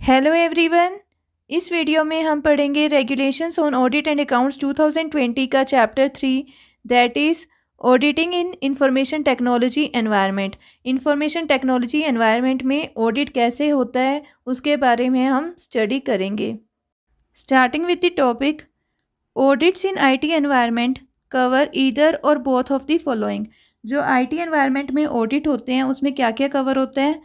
Hello everyone. इस video में हम पढ़ेंगे regulations on audit and accounts 2020 का chapter 3, that is auditing in information technology environment. Information technology environment में audit कैसे होता है उसके बारे में हम स्टडी करेंगे। Starting with the topic, audits in IT environment cover either और बोथ ऑफ द फॉलोइंग। जो आईटी एनवायरनमेंट में ऑडिट होते हैं उसमें क्या क्या कवर होता है?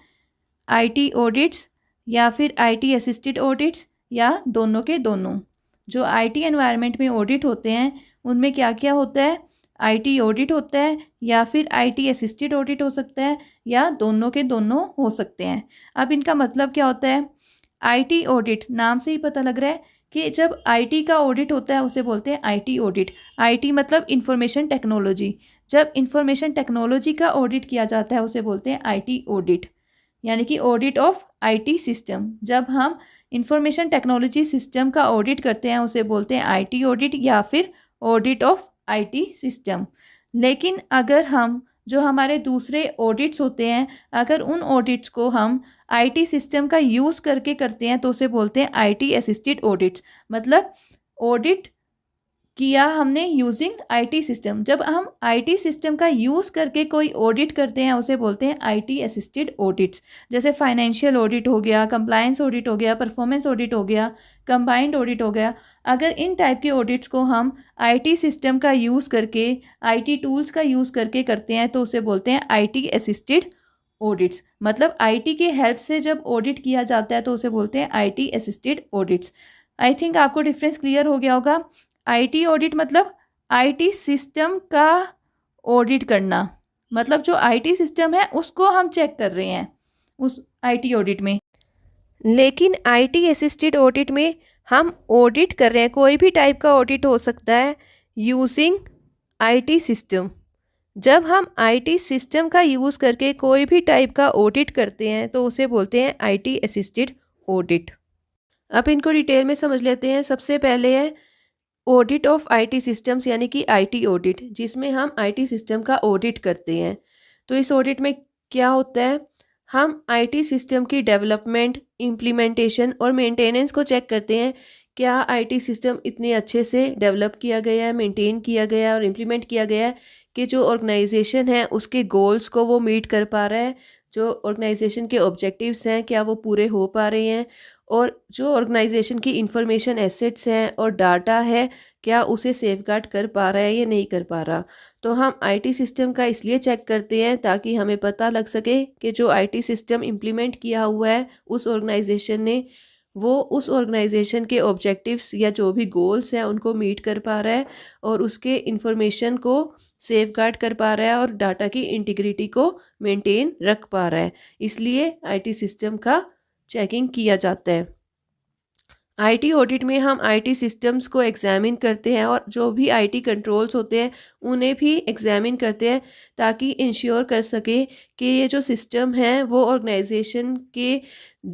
आईटी ऑडिट्स या फिर आईटी असिस्टेड ऑडिट्स या दोनों के दोनों। जो आईटी एनवायरनमेंट में ऑडिट होते हैं उनमें क्या क्या होता है? आईटी ऑडिट होता है या फिर आईटी असिस्टेड ऑडिट हो सकता है या दोनों के दोनों हो सकते हैं। अब इनका मतलब क्या होता है? आईटी ऑडिट, नाम से ही पता लग रहा है कि जब आईटी का ऑडिट होता है उसे बोलते हैं आईटी ऑडिट। आईटी मतलब इंफॉर्मेशन टेक्नोलॉजी। जब इंफॉर्मेशन टेक्नोलॉजी का ऑडिट किया जाता है उसे बोलते हैं आईटी ऑडिट, यानी कि ऑडिट ऑफ आईटी सिस्टम। जब हम इंफॉर्मेशन टेक्नोलॉजी सिस्टम का ऑडिट करते हैं उसे बोलते हैं आईटी ऑडिट या फिर ऑडिट ऑफ आईटी सिस्टम। लेकिन अगर हम जो हमारे दूसरे ऑडिट्स होते हैं, अगर उन ऑडिट्स को हम आईटी सिस्टम का यूज़ करके करते हैं तो उसे बोलते हैं आईटी असिस्टेड ऑडिट्स। मतलब ऑडिट किया हमने यूजिंग आईटी सिस्टम। जब हम आईटी सिस्टम का यूज़ करके कोई ऑडिट करते हैं उसे बोलते हैं आईटी असिस्टेड ऑडिट्स। जैसे फाइनेंशियल ऑडिट हो गया, कंप्लायंस ऑडिट हो गया, परफॉर्मेंस ऑडिट हो गया, कंबाइंड ऑडिट हो गया। अगर इन टाइप के ऑडिट्स को हम आईटी सिस्टम का यूज़ करके, आईटी टूल्स का यूज़ करके करते हैं तो उसे बोलते हैं आईटी असिस्टेड ऑडिट्स। मतलब आईटी के हेल्प से जब ऑडिट किया जाता है तो उसे बोलते हैं IT assisted audits. I think आपको डिफरेंस क्लियर हो गया होगा। आईटी ऑडिट मतलब आईटी सिस्टम का ऑडिट करना, मतलब जो आईटी सिस्टम है उसको हम चेक कर रहे हैं उस आईटी ऑडिट में। लेकिन आईटी असिस्टेड ऑडिट में हम ऑडिट कर रहे हैं, कोई भी टाइप का ऑडिट हो सकता है यूजिंग आईटी सिस्टम। जब हम आईटी सिस्टम का यूज़ करके कोई भी टाइप का ऑडिट करते हैं तो उसे बोलते हैं आईटी असिस्टेड ऑडिट। अब इनको डिटेल में समझ लेते हैं। सबसे पहले है ऑडिट ऑफ आईटी सिस्टम्स, यानी कि आईटी ऑडिट, जिसमें हम आईटी सिस्टम का ऑडिट करते हैं। तो इस ऑडिट में क्या होता है? हम आईटी सिस्टम की डेवलपमेंट, इम्प्लीमेंटेशन और मेंटेनेंस को चेक करते हैं। क्या आईटी सिस्टम इतने अच्छे से डेवलप किया गया है, मेंटेन किया गया है और इम्प्लीमेंट किया गया है कि जो ऑर्गेनाइजेशन है उसके गोल्स को वो मीट कर पा रहा है, जो ऑर्गेनाइजेशन के ऑब्जेक्टिव्स हैं क्या वो पूरे हो पा रहे हैं, और जो ऑर्गेनाइजेशन की इंफॉर्मेशन एसेट्स हैं और डाटा है क्या उसे सेफगार्ड कर पा रहा है या नहीं कर पा रहा। तो हम आईटी सिस्टम का इसलिए चेक करते हैं ताकि हमें पता लग सके कि जो आईटी सिस्टम इम्प्लीमेंट किया हुआ है उस ऑर्गेनाइजेशन ने, वो उस ऑर्गेनाइजेशन के ऑब्जेक्टिव्स या जो भी गोल्स हैं उनको मीट कर पा रहा है और उसके इंफॉर्मेशन को सेफगार्ड कर पा रहा है और डाटा की इंटीग्रिटी को मेंटेन रख पा रहा है। इसलिए आईटी सिस्टम का चेकिंग किया जाता है। आईटी ऑडिट में हम आईटी सिस्टम्स को एग्जामिन करते हैं और जो भी आईटी कंट्रोल्स होते हैं उन्हें भी एग्जामिन करते हैं ताकि इंश्योर कर सके कि ये जो सिस्टम है वो ऑर्गेनाइजेशन के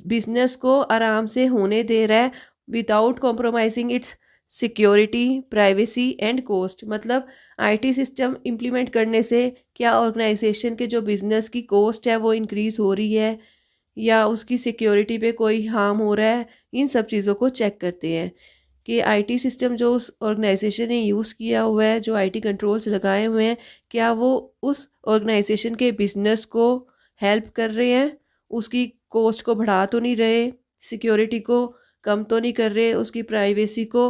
बिजनेस को आराम से होने दे रहा है without compromising it's security, privacy and cost. मतलब आईटी सिस्टम इम्प्लीमेंट करने से क्या ऑर्गेनाइजेशन के जो बिजनेस की कॉस्ट है वो इंक्रीज़ हो रही है या उसकी सिक्योरिटी पे कोई हार्म हो रहा है। इन सब चीज़ों को चेक करते हैं कि आईटी सिस्टम जो उस ऑर्गेनाइजेशन ने यूज़ किया हुआ है, जो आईटी कंट्रोल्स लगाए हुए हैं, क्या वो उस ऑर्गेनाइजेशन के बिजनेस को हेल्प कर रहे हैं, उसकी कॉस्ट को बढ़ा तो नहीं रहे, सिक्योरिटी को कम तो नहीं कर रहे, उसकी प्राइवेसी को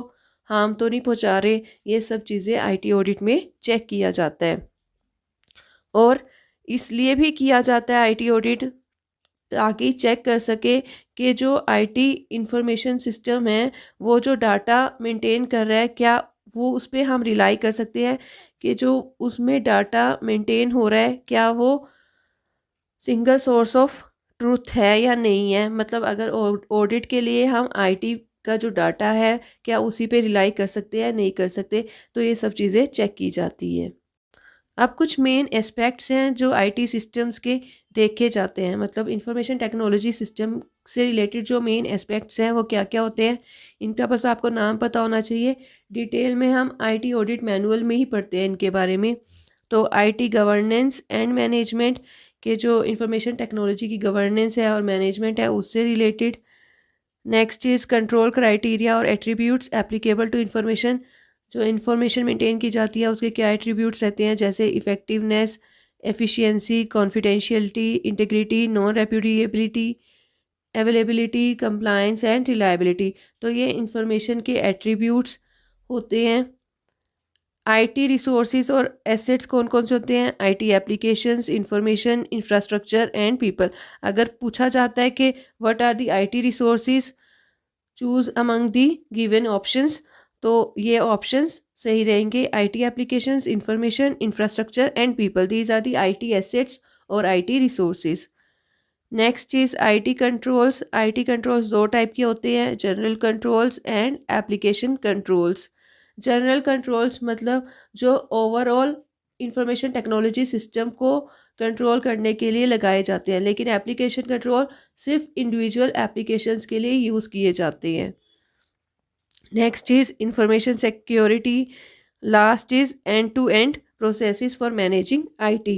हार्म तो नहीं पहुंचा रहे। ये सब चीज़ें आईटी ऑडिट में चेक किया जाता है। और इसलिए भी किया जाता है आईटी ऑडिट ताकि चेक कर सके कि जो आईटी इंफॉर्मेशन सिस्टम है वो जो डाटा मेंटेन कर रहा है क्या वो उस पर हम रिलाई कर सकते हैं कि जो उसमें डाटा मेंटेन हो रहा है क्या वो सिंगल सोर्स ऑफ ट्रूथ है या नहीं है। मतलब अगर ऑडिट के लिए हम आईटी का जो डाटा है क्या उसी पे रिलाई कर सकते हैं, नहीं कर सकते। तो ये सब चीज़ें चेक की जाती है। अब कुछ मेन एस्पेक्ट्स हैं जो आईटी सिस्टम्स के देखे जाते हैं। मतलब इंफॉर्मेशन टेक्नोलॉजी सिस्टम से रिलेटेड जो मेन एस्पेक्ट्स हैं वो क्या क्या होते हैं, इनका बस आपको नाम पता होना चाहिए। डिटेल में हम आईटी ऑडिट मैनुअल में ही पढ़ते हैं इनके बारे में। तो आईटी गवर्नेंस एंड मैनेजमेंट के जो इंफॉर्मेशन टेक्नोलॉजी की गवर्नेंस है और मैनेजमेंट है उससे related. Next is control criteria और एट्रीब्यूट्स एप्लीकेबल टू इंफॉर्मेशन। जो इंफॉर्मेशन मेंटेन की जाती है उसके क्या एट्रीब्यूट्स रहते हैं, जैसे effectiveness, efficiency, confidentiality, integrity, non repudiability, availability, compliance and reliability. तो ये इंफॉर्मेशन के एट्रीब्यूट्स होते हैं। आईटी रिसोर्सेज और एसेट्स कौन कौन से होते हैं, IT applications, information, infrastructure and people. अगर पूछा जाता है कि what are the IT resources, choose among the given options, तो ये ऑप्शंस सही रहेंगे। IT applications, information, infrastructure and people, these are the IT assets और आईटी रिसोर्सेज। नेक्स्ट चीज़ आईटी कंट्रोल्स। आईटी कंट्रोल्स दो टाइप के होते हैं, general controls and application controls. General controls मतलब जो ओवरऑल इंफॉर्मेशन टेक्नोलॉजी सिस्टम को कंट्रोल करने के लिए लगाए जाते हैं, लेकिन एप्लीकेशन कंट्रोल सिर्फ इंडिविजुअल एप्लीकेशंस के लिए यूज़ किए जाते हैं। Next is information security. Last is end to end processes for managing IT.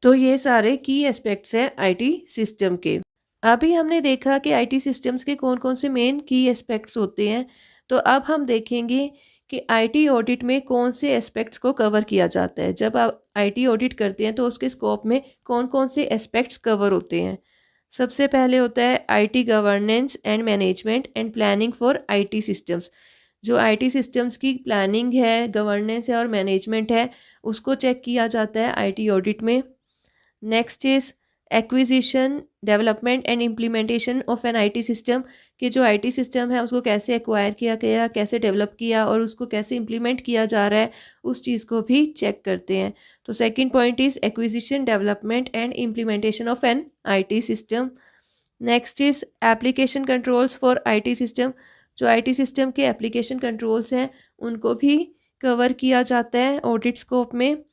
तो ये सारे की एस्पेक्ट्स हैं आईटी सिस्टम के। अभी हमने देखा कि आईटी सिस्टम्स के कौन कौन से मेन की एस्पेक्ट्स होते हैं। तो अब हम देखेंगे कि आईटी ऑडिट में कौन से एस्पेक्ट्स को कवर किया जाता है। जब आप आईटी ऑडिट करते हैं तो उसके स्कोप में कौन कौन से एस्पेक्ट्स कवर होते हैं। सबसे पहले होता है IT governance and management and planning for IT systems. जो आईटी सिस्टम्स की प्लानिंग है, गवर्नेंस है और मैनेजमेंट है, उसको चेक किया जाता है आईटी ऑडिट में। Next is acquisition, development and implementation of an IT system, कि जो आईटी सिस्टम है उसको कैसे एक्वायर किया गया, कैसे डेवलप किया और उसको कैसे इम्प्लीमेंट किया जा रहा है, उस चीज़ को भी चेक करते हैं। तो second point is acquisition, development and implementation of an IT system. Next is application controls for IT system. जो आईटी सिस्टम के एप्लीकेशन कंट्रोल्स हैं उनको भी कवर किया जाता है ऑडिट स्कोप में।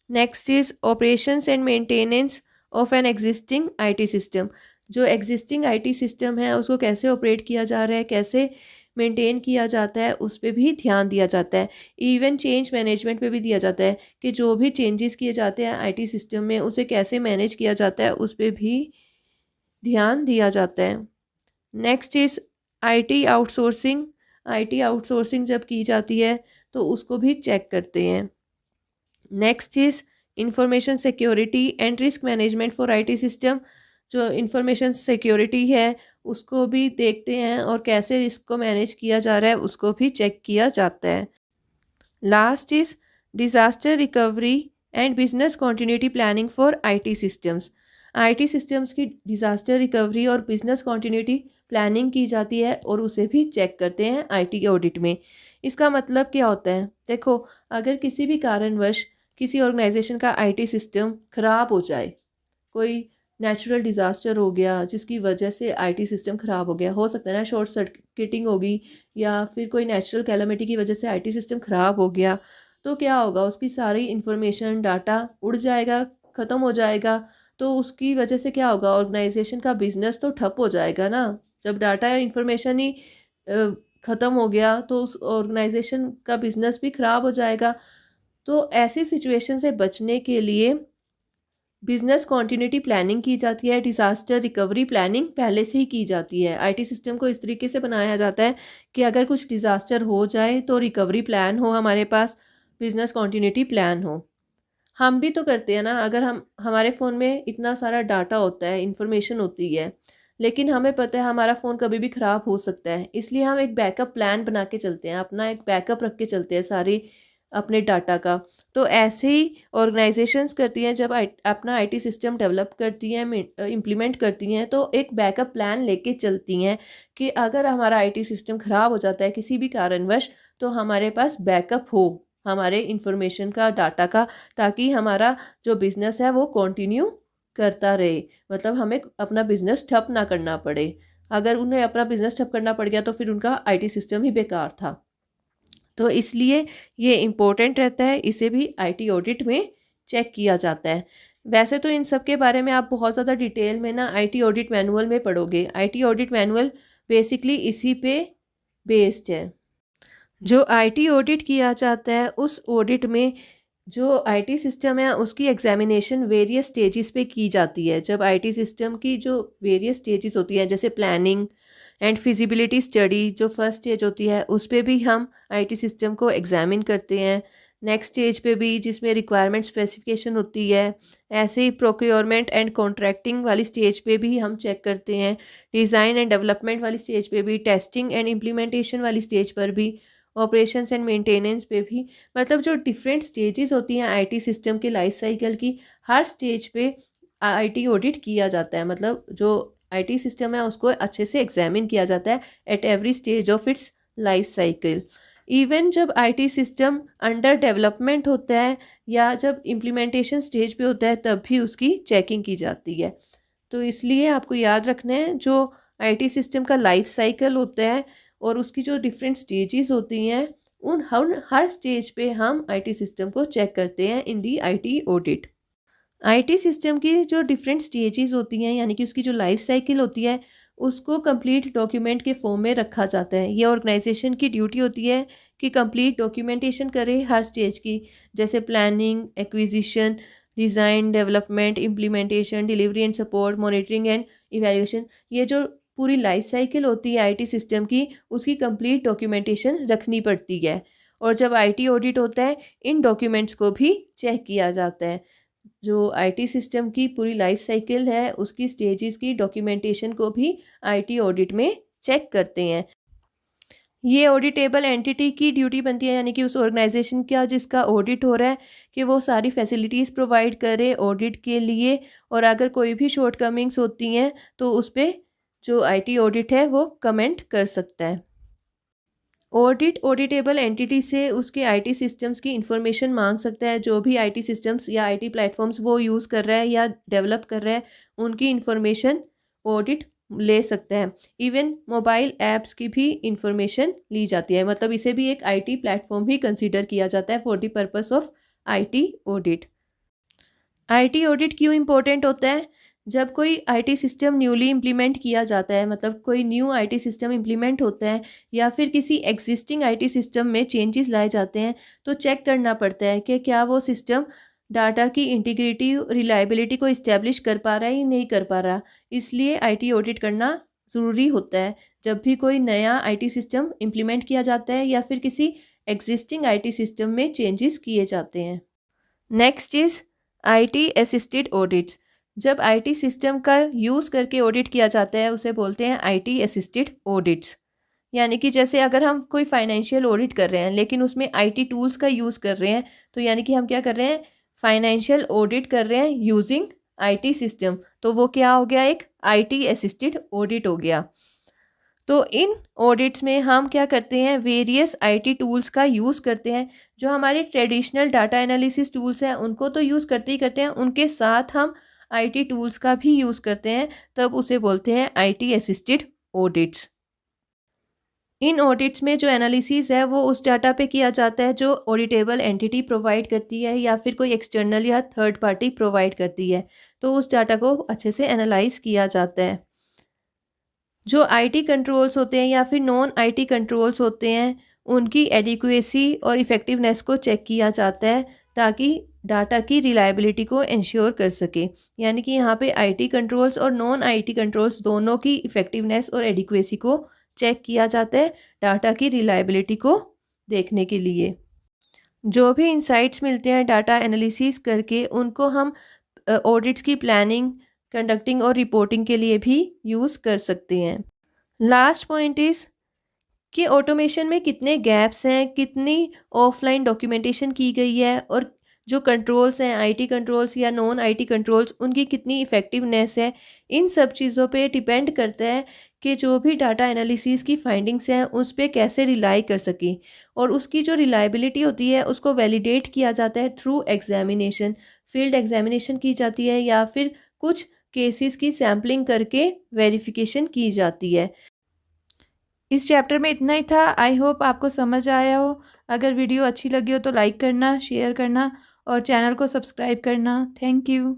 Next is operations and maintenance of an existing IT system. जो एग्जिस्टिंग आईटी सिस्टम है उसको कैसे ऑपरेट किया जा रहा है, कैसे मेंटेन किया जाता है, उस पर भी ध्यान दिया जाता है। इवन चेंज मैनेजमेंट पे भी दिया जाता है कि जो भी चेंजेस किए जाते हैं आईटी सिस्टम में उसे कैसे मैनेज किया जाता है, उस पर भी ध्यान दिया जाता है। Next is IT outsourcing. IT outsourcing जब की जाती है तो उसको भी चेक करते हैं। Next is information security and risk management for IT system. जो इंफॉर्मेशन सिक्योरिटी है उसको भी देखते हैं और कैसे रिस्क को मैनेज किया जा रहा है उसको भी चेक किया जाता है। Last is disaster recovery and business continuity planning for IT systems. IT systems की डिज़ास्टर रिकवरी और बिजनेस कॉन्टिन्यूटी प्लानिंग की जाती है और उसे भी चेक करते हैं आईटी ऑडिट में। इसका मतलब क्या होता है, देखो अगर किसी भी कारणवश किसी ऑर्गेनाइजेशन का आईटी सिस्टम ख़राब हो जाए, कोई नेचुरल डिज़ास्टर हो गया जिसकी वजह से आईटी सिस्टम ख़राब हो गया, हो सकता है ना शॉर्ट सर्किटिंग होगी या फिर कोई नेचुरल कैलामिटी की वजह से आईटी सिस्टम ख़राब हो गया, तो क्या होगा, उसकी सारी इंफॉर्मेशन डाटा उड़ जाएगा, ख़त्म हो जाएगा। तो उसकी वजह से क्या होगा, ऑर्गेनाइजेशन का बिजनेस तो ठप हो जाएगा ना। जब डाटा या इंफॉर्मेशन ही ख़त्म हो गया तो उस ऑर्गेनाइजेशन का बिजनेस भी ख़राब हो जाएगा। तो ऐसी सिचुएशन से बचने के लिए बिजनेस कॉन्टिन्यूटी प्लानिंग की जाती है, डिज़ास्टर रिकवरी प्लानिंग पहले से ही की जाती है। आईटी सिस्टम को इस तरीके से बनाया जाता है कि अगर कुछ डिज़ास्टर हो जाए तो रिकवरी प्लान हो हमारे पास, बिजनेस कॉन्टिन्यूटी प्लान हो। हम भी तो करते हैं ना, अगर हमारे फ़ोन में इतना सारा डाटा होता है, इंफॉर्मेशन होती है, लेकिन हमें पता है हमारा फ़ोन कभी भी ख़राब हो सकता है, इसलिए हम एक बैकअप प्लान बना के चलते हैं, अपना एक बैकअप रख के चलते हैं सारी अपने डाटा का। तो ऐसे ही ऑर्गेनाइजेशंस करती हैं, जब अपना आईटी सिस्टम डेवलप करती हैं, इम्प्लीमेंट करती हैं, तो एक बैकअप प्लान लेके चलती हैं कि अगर हमारा आईटी सिस्टम ख़राब हो जाता है किसी भी कारणवश तो हमारे पास बैकअप हो हमारे इंफॉर्मेशन का, डाटा का, ताकि हमारा जो बिज़नेस है वो कंटिन्यू करता रहे। मतलब हमें अपना बिज़नेस ठप ना करना पड़े। अगर उन्हें अपना बिज़नेस ठप करना पड़ गया तो फिर उनका आईटी सिस्टम ही बेकार था। तो इसलिए ये इम्पोर्टेंट रहता है, इसे भी आईटी ऑडिट में चेक किया जाता है। वैसे तो इन सब के बारे में आप बहुत ज़्यादा डिटेल में ना आईटी ऑडिट मैनुअल में पढ़ोगे। आईटी ऑडिट मैनुअल बेसिकली इसी पे बेस्ड है। जो आईटी ऑडिट किया जाता है उस ऑडिट में जो आईटी सिस्टम है उसकी एग्जामिनेशन वेरियस स्टेजेस पे की जाती है। जब आईटी सिस्टम की जो वेरियस स्टेजेस होती हैं, जैसे प्लानिंग एंड फिजिबिलिटी स्टडी, जो फर्स्ट स्टेज होती है उस पे भी हम आईटी सिस्टम को एग्जामिन करते हैं। नेक्स्ट स्टेज पे भी, जिसमें रिक्वायरमेंट स्पेसिफिकेशन होती है, ऐसे ही प्रोक्योरमेंट एंड कॉन्ट्रैक्टिंग वाली स्टेज पे भी हम चेक करते हैं। डिज़ाइन एंड डेवलपमेंट वाली स्टेज पे भी, टेस्टिंग एंड इम्प्लीमेंटेशन वाली स्टेज पर भी, ऑपरेशंस एंड मेंटेनेंस पे भी। मतलब जो डिफरेंट स्टेजेस होती हैं आईटी सिस्टम के लाइफ साइकिल की, हर स्टेज पे आईटी ऑडिट किया जाता है। मतलब जो आईटी सिस्टम है उसको अच्छे से एग्जामिन किया जाता है at every stage of its life cycle. Even जब आईटी सिस्टम अंडर डेवलपमेंट होता है या जब इम्प्लीमेंटेशन स्टेज पे होता है तब भी उसकी चेकिंग की जाती है। तो इसलिए आपको याद रखना है, जो आईटी सिस्टम का लाइफ साइकिल होता है और उसकी जो डिफरेंट स्टेजेस होती हैं, उन हर स्टेज पे हम आईटी सिस्टम को चेक करते हैं इन दी आईटी ऑडिट। आईटी सिस्टम की जो डिफरेंट स्टेजेस होती हैं, यानी कि उसकी जो लाइफ साइकिल होती है, उसको कंप्लीट डॉक्यूमेंट के फॉर्म में रखा जाता है। ये ऑर्गेनाइजेशन की ड्यूटी होती है कि कंप्लीट डॉक्यूमेंटेशन करे हर स्टेज की, जैसे planning, acquisition, design, development, implementation, delivery and support, monitoring and evaluation. ये जो पूरी लाइफ साइकिल होती है आईटी सिस्टम की, उसकी कंप्लीट डॉक्यूमेंटेशन रखनी पड़ती है। और जब आईटी ऑडिट होता है, इन डॉक्यूमेंट्स को भी चेक किया जाता है। जो आईटी सिस्टम की पूरी लाइफ साइकिल है उसकी स्टेजेस की डॉक्यूमेंटेशन को भी आईटी ऑडिट में चेक करते हैं। ये ऑडिटेबल एंटिटी की ड्यूटी बनती है, यानी कि उस ऑर्गेनाइजेशन का जिसका ऑडिट हो रहा है, कि वो सारी फैसिलिटीज़ प्रोवाइड करे ऑडिट के लिए। और अगर कोई भी शॉर्टकमिंग्स होती हैं तो उस पर जो आईटी ऑडिट है वो कमेंट कर सकता है। ऑडिटेबल एंटिटी से उसके आईटी सिस्टम्स की इंफॉर्मेशन मांग सकता है। जो भी आईटी सिस्टम्स या आईटी प्लेटफॉर्म्स वो यूज़ कर रहा है या डेवलप कर रहा है, उनकी इंफॉर्मेशन ऑडिट ले सकता है। इवन मोबाइल ऐप्स की भी इंफॉर्मेशन ली जाती है। मतलब इसे भी एक आईटी प्लेटफॉर्म ही कंसीडर किया जाता है for the purpose of IT audit. IT audit क्यों इम्पोर्टेंट होता है? जब कोई आईटी सिस्टम न्यूली इम्प्लीमेंट किया जाता है, मतलब कोई न्यू आईटी सिस्टम इम्प्लीमेंट होता है या फिर किसी एग्जिस्टिंग आईटी सिस्टम में चेंजेस लाए जाते हैं, तो चेक करना पड़ता है कि क्या वो सिस्टम डाटा की इंटीग्रिटी, रिलायबिलिटी को इस्टेब्लिश कर पा रहा है या नहीं कर पा रहा। इसलिए आईटी ऑडिट करना ज़रूरी होता है जब भी कोई नया आईटी सिस्टम इम्प्लीमेंट किया जाता है या फिर किसी एग्जिस्टिंग आईटी सिस्टम में चेंजेस किए जाते हैं। Next is IT assisted audits. जब आईटी सिस्टम का यूज़ करके ऑडिट किया जाता है उसे बोलते हैं आईटी असिस्टेड ऑडिट्स। यानी कि जैसे अगर हम कोई फाइनेंशियल ऑडिट कर रहे हैं लेकिन उसमें आईटी टूल्स का यूज़ कर रहे हैं, तो यानी कि हम क्या कर रहे हैं, फाइनेंशियल ऑडिट कर रहे हैं यूजिंग आईटी सिस्टम, तो वो क्या हो गया, एक आईटी असिस्टेड ऑडिट हो गया। तो इन ऑडिट्स में हम क्या करते हैं, वेरियस आईटी टूल्स का यूज़ करते हैं। जो हमारे ट्रेडिशनल डाटा एनालिसिस टूल्स हैं उनको तो यूज़ करते ही करते हैं, उनके साथ हम आईटी टूल्स का भी यूज़ करते हैं, तब उसे बोलते हैं IT assisted audits. In audits में जो एनालिसिस है वो उस डाटा पे किया जाता है जो ऑडिटेबल एंटिटी प्रोवाइड करती है या फिर कोई एक्सटर्नल या थर्ड पार्टी प्रोवाइड करती है, तो उस डाटा को अच्छे से एनालाइज किया जाता है। जो आईटी कंट्रोल्स होते हैं या फिर नॉन आईटी कंट्रोल्स होते हैं, उनकी एडिक्वेसी और इफ़ेक्टिवनेस को चेक किया जाता है ताकि डाटा की रिलायबिलिटी को इंश्योर कर सके। यानी कि यहाँ पे आईटी कंट्रोल्स और नॉन आईटी कंट्रोल्स दोनों की इफ़ेक्टिवनेस और एडिक्वेसी को चेक किया जाता है डाटा की रिलायबिलिटी को देखने के लिए। जो भी इंसाइट्स मिलते हैं डाटा एनालिसिस करके, उनको हम ऑडिट्स की प्लानिंग, कंडक्टिंग और रिपोर्टिंग के लिए भी यूज़ कर सकते हैं। लास्ट पॉइंट इज़ कि ऑटोमेशन में कितने गैप्स हैं, कितनी ऑफलाइन डॉक्यूमेंटेशन की गई है, और जो कंट्रोल्स हैं आईटी कंट्रोल्स या नॉन आईटी कंट्रोल्स, उनकी कितनी इफ़ेक्टिवनेस है। इन सब चीज़ों पे डिपेंड करता है कि जो भी डाटा एनालिसिस की फाइंडिंग्स हैं उस पे कैसे रिलाई कर सकें, और उसकी जो रिलायबिलिटी होती है उसको वैलिडेट किया जाता है थ्रू एग्जामिनेशन। फील्ड एग्जामिनेशन की जाती है या फिर कुछ केसेस की सैम्पलिंग करके वेरिफिकेशन की जाती है। इस चैप्टर में इतना ही था। आई होप आपको समझ आया हो। अगर वीडियो अच्छी लगी हो तो लाइक करना, शेयर करना और चैनल को सब्सक्राइब करना। Thank you.